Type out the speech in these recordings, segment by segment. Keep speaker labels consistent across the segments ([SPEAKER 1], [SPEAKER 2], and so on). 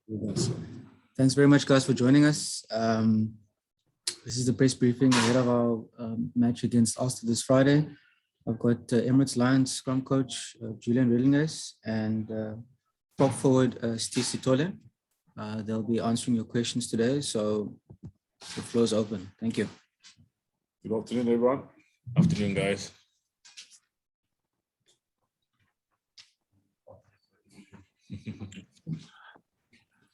[SPEAKER 1] Yes. Thanks very much, guys, for joining us. This is the press briefing ahead of our match against Ulster this Friday. I've got Emirates Lions scrum coach Julian Redelinghuys and prop forward Sithole. They'll be answering your questions today, so the floor is open. Thank you.
[SPEAKER 2] Good afternoon, everyone.
[SPEAKER 3] Afternoon, guys.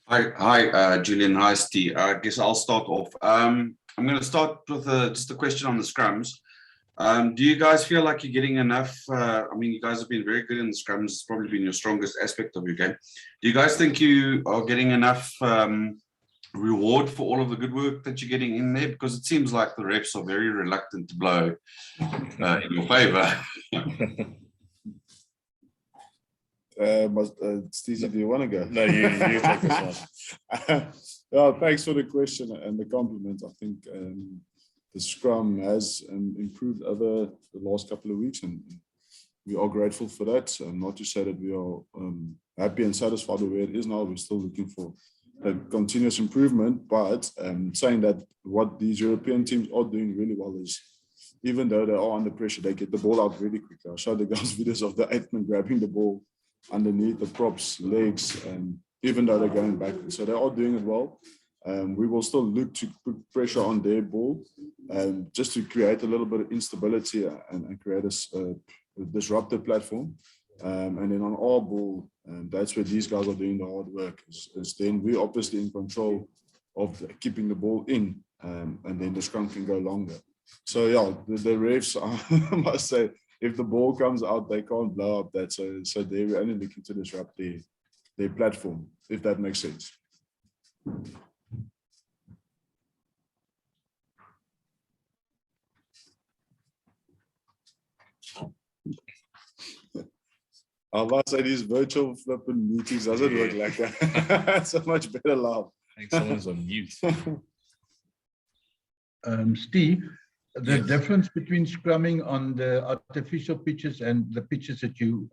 [SPEAKER 4] Hi, Julian. Hi, Steve. I guess I'll start off. I'm going to start with just a question on the scrums. Do you guys feel like you're getting enough? I mean, you guys have been very good in the scrums. It's probably been your strongest aspect of your game. Do you guys think you are getting enough reward for all of the good work that you're getting in there? Because it seems like the refs are very reluctant to blow in your favor.
[SPEAKER 2] Stacey, do you want to go?
[SPEAKER 3] No, you take this one.
[SPEAKER 2] Well, thanks for the question and the compliment. I think the scrum has improved over the last couple of weeks, and we are grateful for that. Not to say that we are happy and satisfied with where it is now. We're still looking for a continuous improvement, but saying that what these European teams are doing really well is, even though they are under pressure, they get the ball out really quickly. I showed the guys videos of the 8-man grabbing the ball underneath the props' legs, and even though they're going backwards. So they are doing it well. We will still look to put pressure on their ball just to create a little bit of instability and create a disrupted platform. And then on our ball, that's where these guys are doing the hard work. Is then we're obviously in control of keeping the ball in, and then the scrum can go longer. So yeah, the refs, I must say, if the ball comes out, they can't blow up that. So they're only looking to disrupt their platform, if that makes sense. I must say, these virtual flipping meetings doesn't work like that. It's a much better laugh.
[SPEAKER 3] I think someone's on mute.
[SPEAKER 5] Steve, the
[SPEAKER 3] Yes.
[SPEAKER 5] difference between scrumming on the artificial pitches and the pitches that you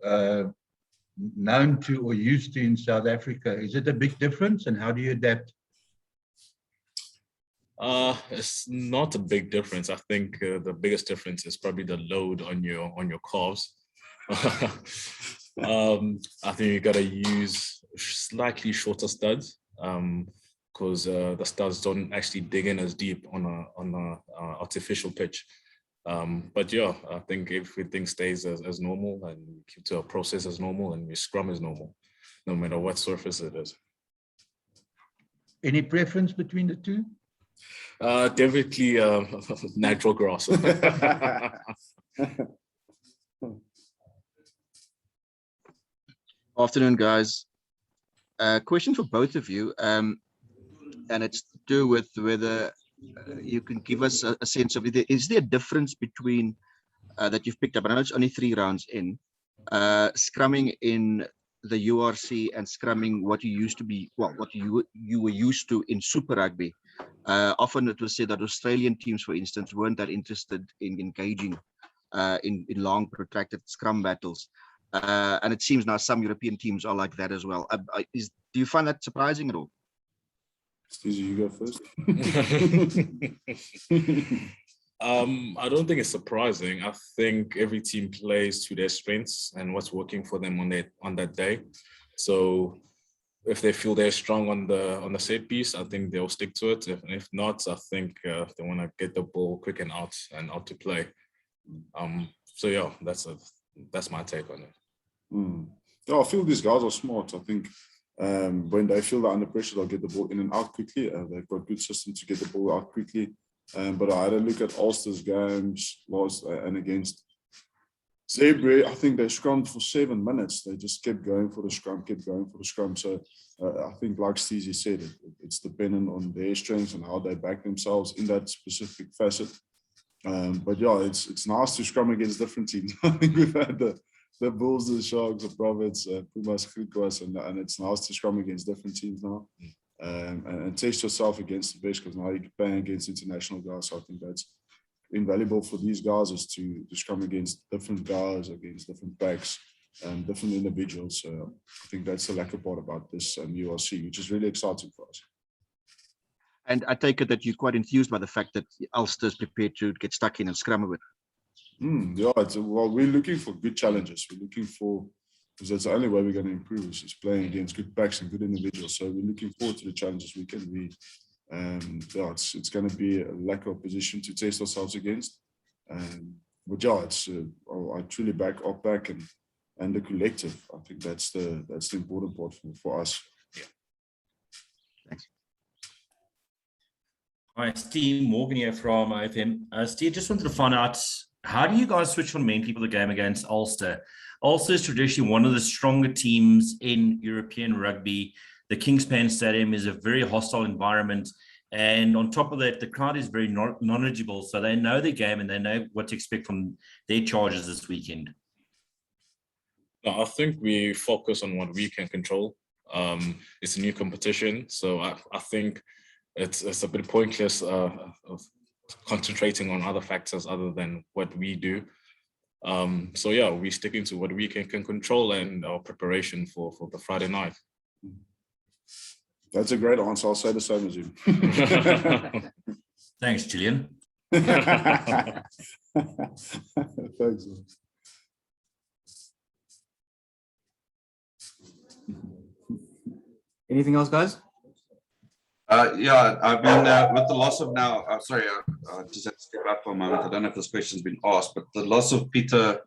[SPEAKER 5] known to or used to in South Africa, is it a big difference, and how do you adapt?
[SPEAKER 3] It's not a big difference. I think the biggest difference is probably the load on your calves. I think you gotta use slightly shorter studs because the studs don't actually dig in as deep on a artificial pitch. But yeah, I think everything stays as normal, and we keep to our process as normal, and we scrum as normal, no matter what surface it is.
[SPEAKER 5] Any preference between the two?
[SPEAKER 3] Definitely natural grass.
[SPEAKER 6] Afternoon, guys. Question for both of you, and it's to do with whether you can give us a sense of, is there a difference between that you've picked up, and I know it's only 3 rounds in, scrumming in the URC and scrumming what you used to be, well, what you were used to in Super Rugby. Often it was said that Australian teams, for instance, weren't that interested in engaging in long, protracted scrum battles. And it seems now some European teams are like that as well. Do you find that surprising at all?
[SPEAKER 2] Steve, you go first.
[SPEAKER 3] I don't think it's surprising. I think every team plays to their strengths and what's working for them on that day. So if they feel they're strong on the set piece, I think they'll stick to it. If not, I think they want to get the ball quick and out to play. So yeah, that's my take on it.
[SPEAKER 2] Yeah, I feel these guys are smart. I think when they feel they're under pressure, they'll get the ball in and out quickly. They've got good systems to get the ball out quickly. But I had a look at Ulster's games last and against Zebra. I think they scrummed for 7 minutes. They just kept going for the scrum, So I think, like Stevie said, it's dependent on their strengths and how they back themselves in that specific facet. But yeah, it's nice to scrum against different teams. I think we've had the Bulls, the Sharks, the Prophets, Pumas, Griquas, and it's nice to scrum against different teams now. And test yourself against the best, because now you're playing against international guys. So I think that's invaluable for these guys, is to scrum against different guys, against different packs, different individuals. So I think that's the lacker part about this URC, which is really exciting for us.
[SPEAKER 6] And I take it that you're quite enthused by the fact that Ulster is prepared to get stuck in and scrum a bit.
[SPEAKER 2] Yeah, well, we're looking for good challenges. We're looking for, because that's the only way we're going to improve is playing against good backs and good individuals. So we're looking forward to the challenges we can be. Yeah, it's going to be a lack of position to test ourselves against. But yeah, I truly back our back and the collective. I think that's the important part for us.
[SPEAKER 6] Thanks.
[SPEAKER 7] Hi, Steve Morgan here from IFM. Steve, just wanted to find out, how do you guys switch from main people the game against Ulster? Ulster is traditionally one of the stronger teams in European rugby. The Kingspan Stadium is a very hostile environment. And on top of that, the crowd is very knowledgeable. So they know the game and they know what to expect from their charges this weekend.
[SPEAKER 3] No, I think we focus on what we can control. It's a new competition. So I think it's a bit pointless of concentrating on other factors other than what we do. So yeah, we're sticking to what we can control and our preparation for the Friday night.
[SPEAKER 2] That's a great answer. I'll say the same as you.
[SPEAKER 7] Thanks, Julian.
[SPEAKER 2] Thanks.
[SPEAKER 1] Anything else, guys?
[SPEAKER 4] Yeah, I mean, with the loss of now, sorry, I just had to step up for a moment. I don't know if this question's been asked, but the loss of Pieter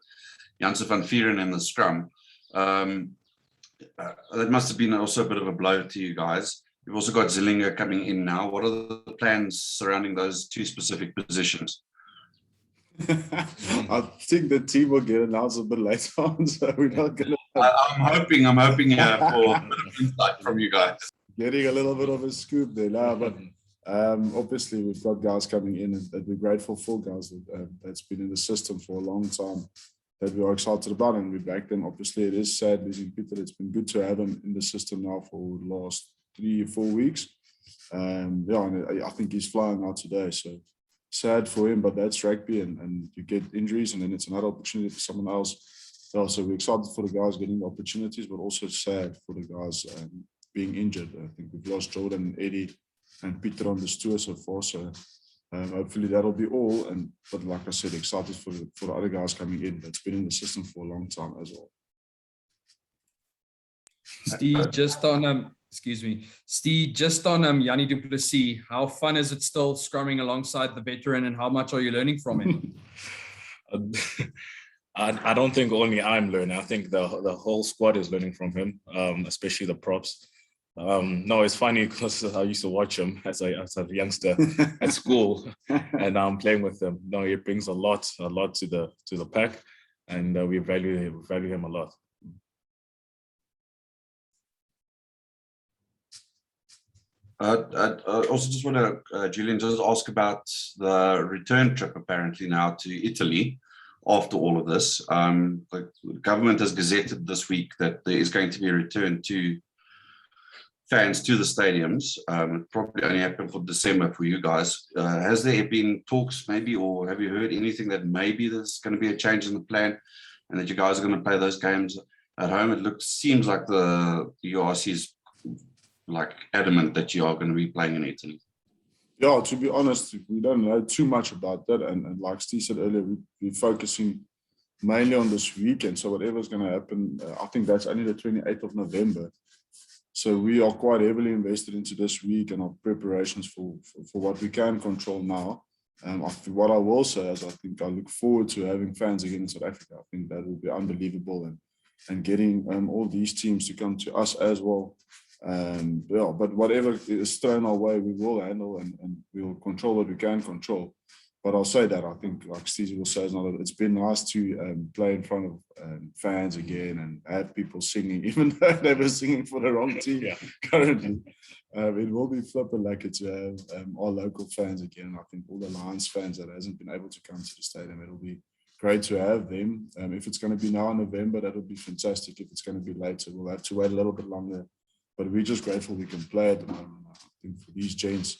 [SPEAKER 4] Janssen van Vieren in the scrum, that must have been also a bit of a blow to you guys. You've also got Zillinger coming in now. What are the plans surrounding those two specific positions?
[SPEAKER 2] I think the team will get announced a bit later on, so we're not going to.
[SPEAKER 4] I'm hoping for a bit of insight from you guys.
[SPEAKER 2] Getting a little bit of a scoop there now, but obviously we've got guys coming in that we're grateful for, guys that's been in the system for a long time, that we are excited about, and we back them. Obviously, it is sad losing Pieter. It's been good to have him in the system now for the last 3 or 4 weeks. Yeah, and I think he's flying out today, so sad for him, but that's rugby, and you get injuries, and then it's another opportunity for someone else. So we're excited for the guys getting the opportunities, but also sad for the guys being injured. I think we've lost Jordan, Eddie, and Pieter on this tour so far. So hopefully that'll be all. But like I said, excited for the other guys coming in that's been in the system for a long time as well.
[SPEAKER 8] Steve, just on Steve, just on Yanni du Plessis, how fun is it still scrumming alongside the veteran, and how much are you learning from him?
[SPEAKER 3] I don't think only I'm learning. I think the whole squad is learning from him, especially the props. No, it's funny because I used to watch him as a youngster at school, and I'm playing with him. No, he brings a lot to the pack, and we value him a lot.
[SPEAKER 4] I also just want to, Julian, just ask about the return trip apparently now to Italy after all of this. The government has gazetted this week that there is going to be a return to fans to the stadiums. It probably only happened for December for you guys. Has there been talks maybe, or have you heard anything that maybe there's going to be a change in the plan and that you guys are going to play those games at home? It seems like the URC is like adamant that you are going to be playing in Italy.
[SPEAKER 2] Yeah, to be honest, we don't know too much about that. And like Steve said earlier, we're focusing mainly on this weekend. So whatever's going to happen, I think that's only the 28th of November. So we are quite heavily invested into this week and our preparations for what we can control now. What I will say is I think I look forward to having fans again in South Africa. I think that will be unbelievable, and getting all these teams to come to us as well. Yeah, but whatever is thrown our way, we will handle and we will control what we can control. But I'll say that I think, like Steve will say, it's been nice to play in front of fans again and have people singing, even though they were singing for the wrong team currently. It will be flipping like it to have our local fans again. I think all the Lions fans that hasn't been able to come to the stadium, it'll be great to have them. If it's going to be now in November, that would be fantastic. If it's going to be later, we'll have to wait a little bit longer. But we're just grateful we can play at the moment. I think for these gents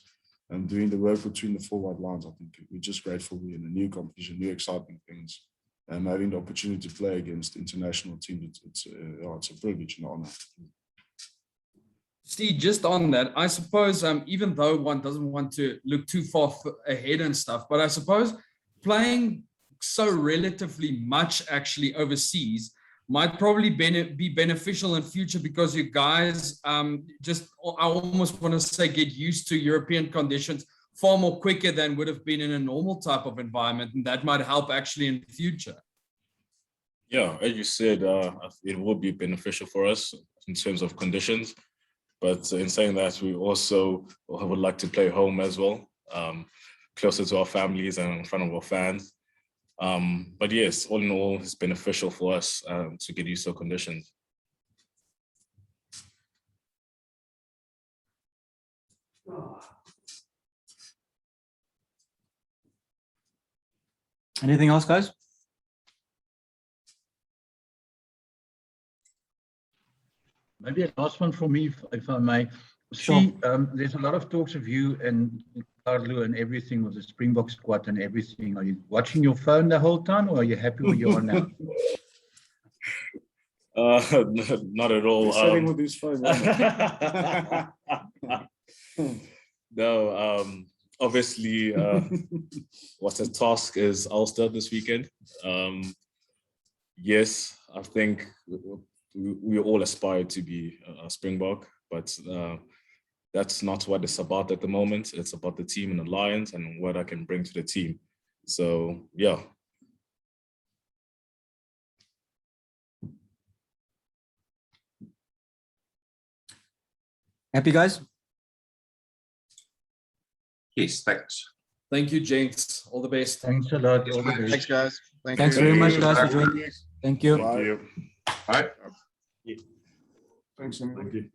[SPEAKER 2] and doing the work between the four white lines, I think we're just grateful we're in a new competition, new exciting things. and having the opportunity to play against international teams, it's a privilege and honor.
[SPEAKER 8] Steve, just on that, I suppose even though one doesn't want to look too far ahead and stuff, but I suppose playing so relatively much actually overseas might probably be beneficial in future because you guys just, I almost want to say, get used to European conditions far more quicker than would have been in a normal type of environment, and that might help actually in the future.
[SPEAKER 3] Yeah, as you said, it would be beneficial for us in terms of conditions. But in saying that, we also would like to play home as well, closer to our families and in front of our fans. But yes, all in all, it's beneficial for us to get used to conditions.
[SPEAKER 1] Anything else, guys?
[SPEAKER 5] Maybe a last one for me, if I may.
[SPEAKER 1] Sure.
[SPEAKER 5] See, there's a lot of talks of you and Carlo and everything with the Springbok squad and everything. Are you watching your phone the whole time, or are you happy where you are now?
[SPEAKER 3] Not at all.
[SPEAKER 2] Sitting with his phone.
[SPEAKER 3] No, obviously, what's the task is Ulster this weekend. Yes, I think we all aspire to be a Springbok, but that's not what it's about at the moment. It's about the team and the Lions and what I can bring to the team. So, yeah.
[SPEAKER 1] Happy, guys?
[SPEAKER 4] Yes, thanks.
[SPEAKER 8] Thank you, gents. All the best.
[SPEAKER 5] Thanks a lot. All the best.
[SPEAKER 6] Thanks, guys.
[SPEAKER 1] Thanks very much, guys, for joining us. Thank you.
[SPEAKER 2] Bye.
[SPEAKER 3] Thank you.
[SPEAKER 4] All right.
[SPEAKER 2] Thanks, Emily.
[SPEAKER 3] Thank you.